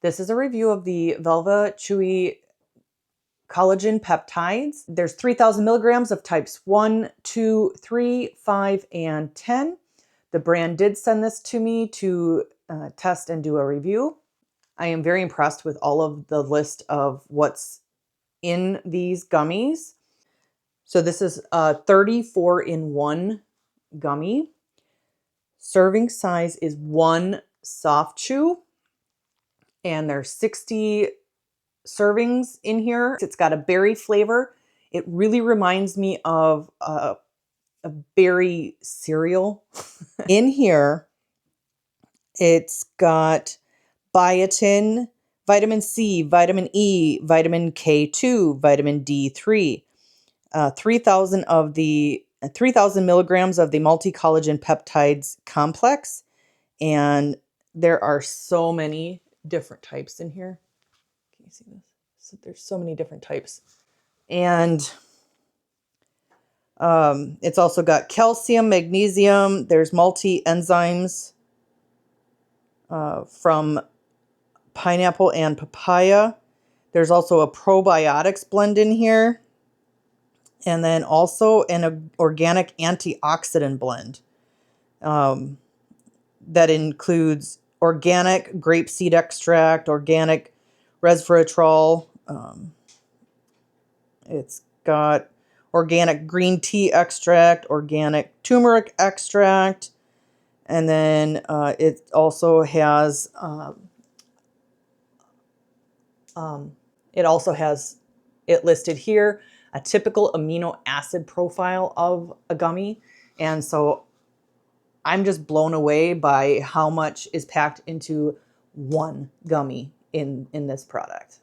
This is a review of the Velvachewy collagen peptides. There's 3,000 milligrams of types 1, 2, 3, 5, and 10. The brand did send this to me to test and do a review. I am very impressed with all of the list of what's in these gummies. So this is a 34-in-1 gummy. Serving size is 1 soft chew, and there's 60 servings in here. It's got a berry flavor. It really reminds me of a berry cereal. In here, it's got biotin, vitamin C, vitamin E, vitamin K2, vitamin D3, 3,000 of the 3,000 milligrams of the multi-collagen peptides complex, and there are so many different types in here. Can you see this? So there's so many different types. And it's also got calcium, magnesium. There's multi-enzymes from pineapple and papaya. There's also a probiotics blend in here. And then also an organic antioxidant blend that includes organic grapeseed extract, organic resveratrol. It's got organic green tea extract, organic turmeric extract, and then it also has it listed here a typical amino acid profile of a gummy, and so I'm just blown away by how much is packed into one gummy in this product.